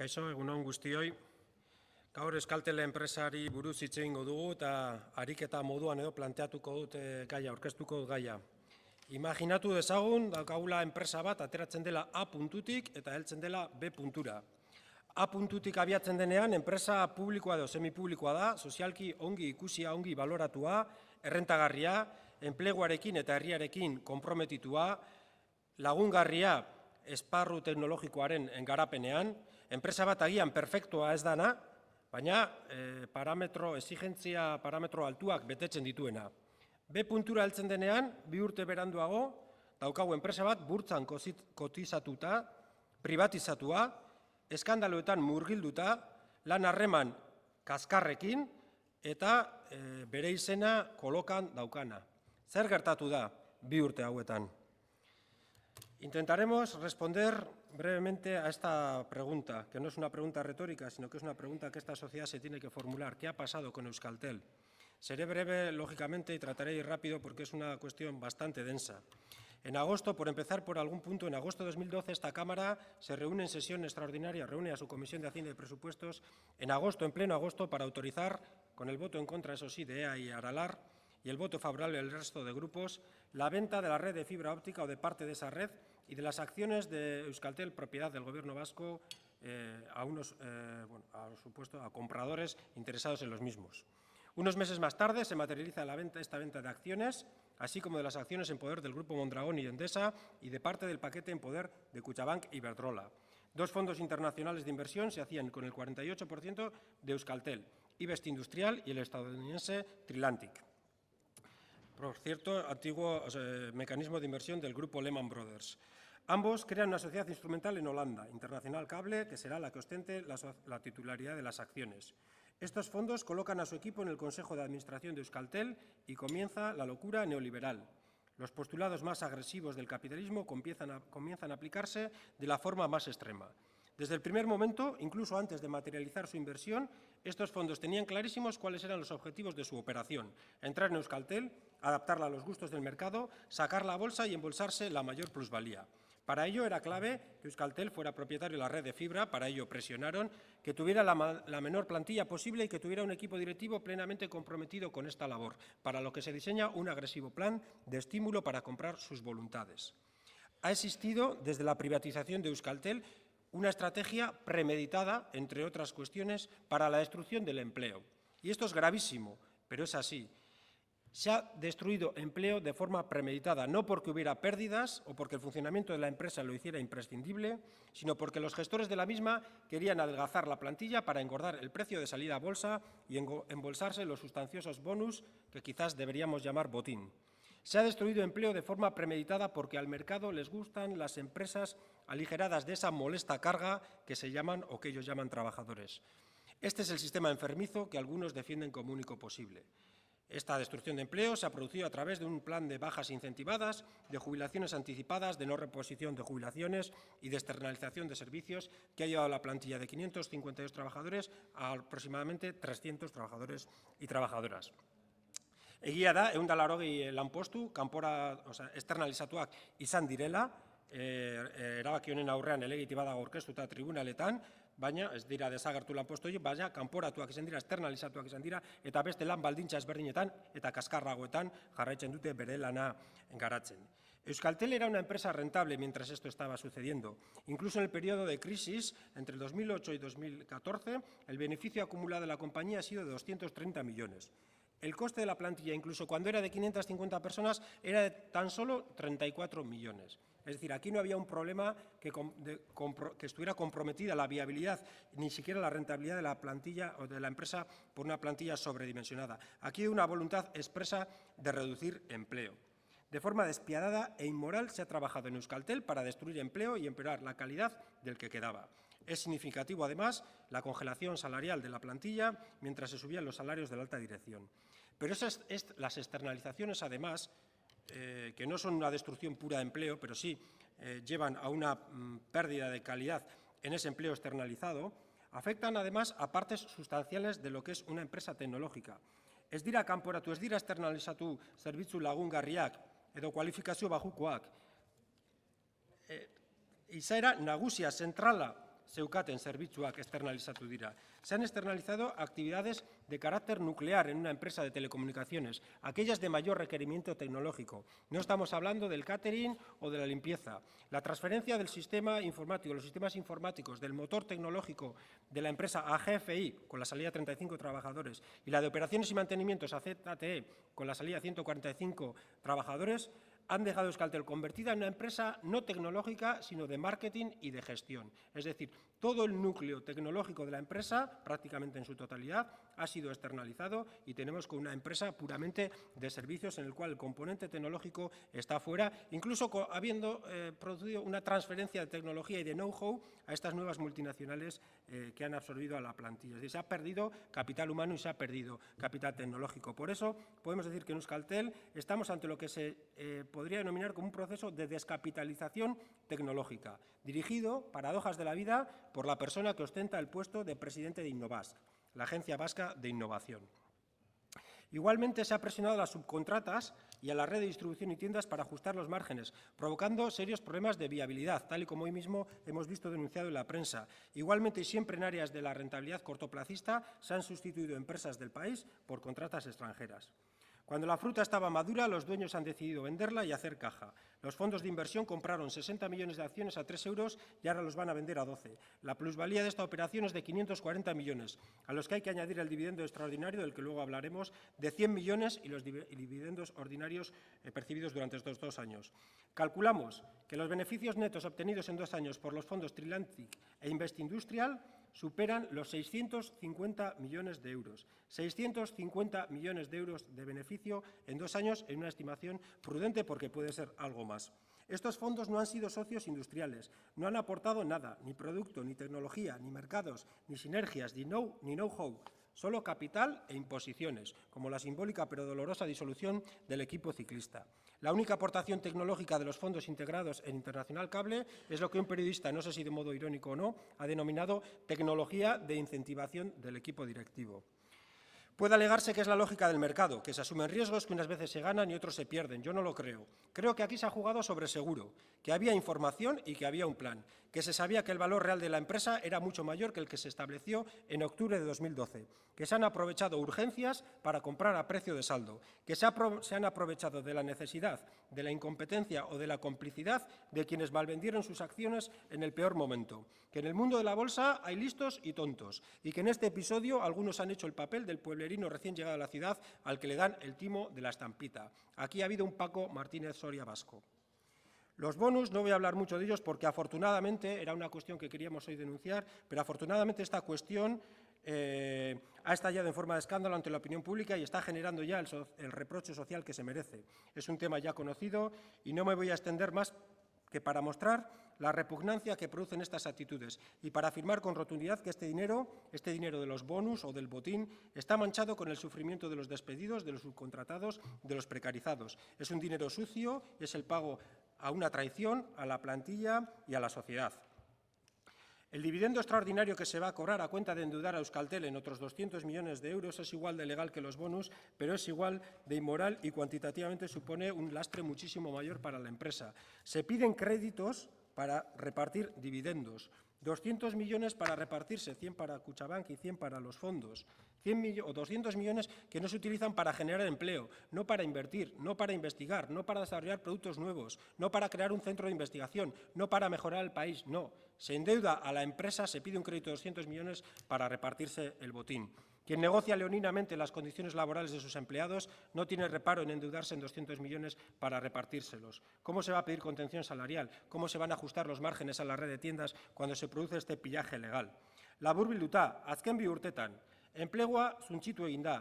Kaixo, egunon guztioi. Gaur Euskaltel enpresari buruz hitz egingo dugu eta ariketa moduan edo planteatuko dut gaia, aurkeztuko dut gaia. Imaginatu dezagun, daukagula enpresa bat ateratzen dela A puntutik eta heltzen dela B puntura. A puntutik abiatzen denean, enpresa publikoa edo semipublikoa da, sozialki ongi ikusia, ongi baloratua, errentagarria, enpleguarekin eta herriarekin konprometitua, lagungarria esparru teknologikoaren garapenean, enpresa bat agian perfektua ez dana, baina exigentzia parametro altuak betetzen dituena. B puntura heltzen denean, 2 urte beranduago, daukagu enpresa bat burtsan kotizatuta, privatizatua, eskandaluetan murgilduta, lan harreman kaskarrekin eta bere izena kolokan daukana. Zer gertatu da 2 urte hauetan? Intentaremos responder brevemente a esta pregunta, que no es una pregunta retórica, sino que es una pregunta que esta sociedad se tiene que formular. ¿Qué ha pasado con Euskaltel? Seré breve, lógicamente, y trataré de ir rápido porque es una cuestión bastante densa. En agosto, por empezar por algún punto, en agosto de 2012 esta Cámara se reúne en sesión extraordinaria, reúne a su Comisión de Hacienda y Presupuestos en agosto, en pleno agosto, para autorizar, con el voto en contra, eso sí, de EA y Aralar, y el voto favorable del resto de grupos, la venta de la red de fibra óptica o de parte de esa red y de las acciones de Euskaltel, propiedad del Gobierno vasco, a compradores interesados en los mismos. Unos meses más tarde se materializa esta venta de acciones, así como de las acciones en poder del Grupo Mondragón y Endesa y de parte del paquete en poder de Kutxabank y Iberdrola. 2 fondos internacionales de inversión se hacían con el 48% de Euskaltel, Ibest Industrial y el estadounidense Trilantic. Por cierto, antiguo mecanismo de inversión del grupo Lehman Brothers. Ambos crean una sociedad instrumental en Holanda, Internacional Cable, que será la que ostente la titularidad de las acciones. Estos fondos colocan a su equipo en el Consejo de Administración de Euskaltel y comienza la locura neoliberal. Los postulados más agresivos del capitalismo comienzan a aplicarse de la forma más extrema. Desde el primer momento, incluso antes de materializar su inversión, estos fondos tenían clarísimos cuáles eran los objetivos de su operación: entrar en Euskaltel, adaptarla a los gustos del mercado, sacar la bolsa y embolsarse la mayor plusvalía. Para ello era clave que Euskaltel fuera propietario de la red de fibra, para ello presionaron que tuviera la menor plantilla posible y que tuviera un equipo directivo plenamente comprometido con esta labor, para lo que se diseña un agresivo plan de estímulo para comprar sus voluntades. Ha existido, desde la privatización de Euskaltel, una estrategia premeditada, entre otras cuestiones, para la destrucción del empleo. Y esto es gravísimo, pero es así. Se ha destruido empleo de forma premeditada, no porque hubiera pérdidas o porque el funcionamiento de la empresa lo hiciera imprescindible, sino porque los gestores de la misma querían adelgazar la plantilla para engordar el precio de salida a bolsa y embolsarse los sustanciosos bonus que quizás deberíamos llamar botín. Se ha destruido empleo de forma premeditada porque al mercado les gustan las empresas aligeradas de esa molesta carga que se llaman o que ellos llaman trabajadores. Este es el sistema enfermizo que algunos defienden como único posible. Esta destrucción de empleo se ha producido a través de un plan de bajas incentivadas, de jubilaciones anticipadas, de no reposición de jubilaciones y de externalización de servicios que ha llevado a la plantilla de 552 trabajadores a aproximadamente 300 trabajadores y trabajadoras. Egia da, 180 lanpostu, kanpora, externalizatuak izan direla, erabaki honen aurrean helegite badago aurkeztuta tribunaletan, baina ez dira desagertu lanpostu horiek, baina kanporatuak izan dira, externalizatuak izan dira, eta beste lan baldintza ezberdinetan eta kaskarragoetan jarraitzen dute bere lana garatzen. Euskaltel era una empresa rentable mientras esto estaba sucediendo. Incluso en el periodo de crisis, entre el 2008 y 2014, el beneficio acumulado de la compañía ha sido de 230 millones. El coste de la plantilla, incluso cuando era de 550 personas, era de tan solo 34 millones. Es decir, aquí no había un problema que estuviera comprometida la viabilidad, ni siquiera la rentabilidad de la plantilla o de la empresa por una plantilla sobredimensionada. Aquí hay una voluntad expresa de reducir empleo. De forma despiadada e inmoral se ha trabajado en Euskaltel para destruir empleo y empeorar la calidad del que quedaba. Es significativo, además, la congelación salarial de la plantilla mientras se subían los salarios de la alta dirección. Pero las externalizaciones, además, que no son una destrucción pura de empleo, pero sí llevan a una pérdida de calidad en ese empleo externalizado, afectan además a partes sustanciales de lo que es una empresa tecnológica. Ez dira kanporatu, ez dira externalizatu zerbitzu lagungarriak edo kualifikazio bajukoak. Izaera nagusia, zentrala zeukaten zerbitzuak externalizatu dira. Se han externalizado actividades de carácter nuclear en una empresa de telecomunicaciones, aquellas de mayor requerimiento tecnológico. No estamos hablando del catering o de la limpieza. La transferencia del sistema informático, los sistemas informáticos, del motor tecnológico de la empresa a GFI, con la salida de 35 trabajadores, y la de operaciones y mantenimientos a ZTE, con la salida de 145 trabajadores, han dejado Euskaltel convertida en una empresa no tecnológica, sino de marketing y de gestión. Es decir, todo el núcleo tecnológico de la empresa, prácticamente en su totalidad, ha sido externalizado y tenemos con una empresa puramente de servicios en el cual el componente tecnológico está fuera, incluso habiendo producido una transferencia de tecnología y de know-how a estas nuevas multinacionales que han absorbido a la plantilla. Es decir, se ha perdido capital humano y se ha perdido capital tecnológico. Por eso podemos decir que en Euskaltel estamos ante lo que se podría denominar como un proceso de descapitalización tecnológica, dirigido, paradojas de la vida, por la persona que ostenta el puesto de presidente de Innovask, la Agencia Vasca de Innovación. Igualmente se ha presionado a las subcontratas y a la red de distribución y tiendas para ajustar los márgenes, provocando serios problemas de viabilidad, tal y como hoy mismo hemos visto denunciado en la prensa. Igualmente y siempre en áreas de la rentabilidad cortoplacista se han sustituido empresas del país por contratas extranjeras. Cuando la fruta estaba madura, los dueños han decidido venderla y hacer caja. Los fondos de inversión compraron 60 millones de acciones a 3 euros y ahora los van a vender a 12. La plusvalía de esta operación es de 540 millones, a los que hay que añadir el dividendo extraordinario, del que luego hablaremos, de 100 millones y los dividendos ordinarios percibidos durante estos 2 años. Calculamos que los beneficios netos obtenidos en 2 años por los fondos Trilantic e Investindustrial superan los 650 millones de euros. 650 millones de euros de beneficio en 2 años, en una estimación prudente porque puede ser algo más. Estos fondos no han sido socios industriales, no han aportado nada, ni producto, ni tecnología, ni mercados, ni sinergias, ni know-how, solo capital e imposiciones, como la simbólica pero dolorosa disolución del equipo ciclista. La única aportación tecnológica de los fondos integrados en Internacional Cable es lo que un periodista, no sé si de modo irónico o no, ha denominado tecnología de incentivación del equipo directivo. Puede alegarse que es la lógica del mercado, que se asumen riesgos que unas veces se ganan y otros se pierden. Yo no lo creo. Creo que aquí se ha jugado sobre seguro, que había información y que había un plan, que se sabía que el valor real de la empresa era mucho mayor que el que se estableció en octubre de 2012, que se han aprovechado urgencias para comprar a precio de saldo, que se han aprovechado de la necesidad, de la incompetencia o de la complicidad de quienes malvendieron sus acciones en el peor momento, que en el mundo de la bolsa hay listos y tontos y que en este episodio algunos han hecho el papel del pueblerino recién llegado a la ciudad al que le dan el timo de la estampita. Aquí ha habido un Paco Martínez Soria vasco. Los bonus, no voy a hablar mucho de ellos porque afortunadamente, era una cuestión que queríamos hoy denunciar, pero afortunadamente esta cuestión ha estallado en forma de escándalo ante la opinión pública y está generando ya el reproche social que se merece. Es un tema ya conocido y no me voy a extender más que para mostrar la repugnancia que producen estas actitudes y para afirmar con rotundidad que este dinero de los bonus o del botín, está manchado con el sufrimiento de los despedidos, de los subcontratados, de los precarizados. Es un dinero sucio, es el pago a una traición, a la plantilla y a la sociedad. El dividendo extraordinario que se va a cobrar a cuenta de endeudar a Euskaltel en otros 200 millones de euros es igual de legal que los bonus, pero es igual de inmoral y cuantitativamente supone un lastre muchísimo mayor para la empresa. Se piden créditos para repartir dividendos, 200 millones para repartirse, 100 para Kutxabank y 100 para los fondos. 200 millones que no se utilizan para generar empleo, no para invertir, no para investigar, no para desarrollar productos nuevos, no para crear un centro de investigación, no para mejorar el país, no. Se endeuda a la empresa, se pide un crédito de 200 millones para repartirse el botín. Quien negocia leoninamente las condiciones laborales de sus empleados no tiene reparo en endeudarse en 200 millones para repartírselos. ¿Cómo se va a pedir contención salarial? ¿Cómo se van a ajustar los márgenes a la red de tiendas cuando se produce este pillaje legal? Laburbilduta, azken bi urtetan, enplegua suntsitu egin da.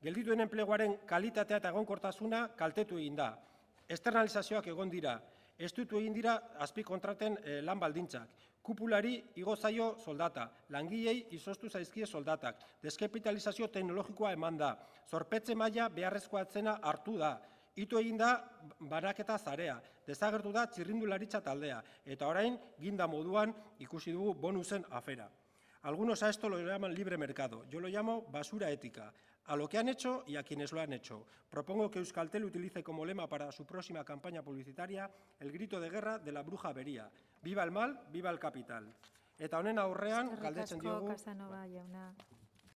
Geldituen enpleguaren kalitatea eta egonkortasuna kaltetu egin da. Externalizazioak egon dira. Estutu egin dira azpikontraten lan baldintzak. Kupulari igo zaio soldata, langilei izoztu zaizkie soldatak, deskapitalizazio teknologikoa eman da, zorpetze maila beharrezkoa zena hartu da, ito egin da banaketa zarea, desagertu da txirrindularitza taldea, eta orain ginda moduan ikusi dugu bonusen afera. Algunos a esto lo llaman libre mercado, yo lo llamo basura ética. A lo que han hecho y a quienes lo han hecho. Propongo que Euskaltel utilice como lema para su próxima campaña publicitaria el grito de guerra de la bruja avería. Viva el mal, viva el capital. Eta honen aurrean Eskerrik galdetzen asko, diogu Casanova jauna.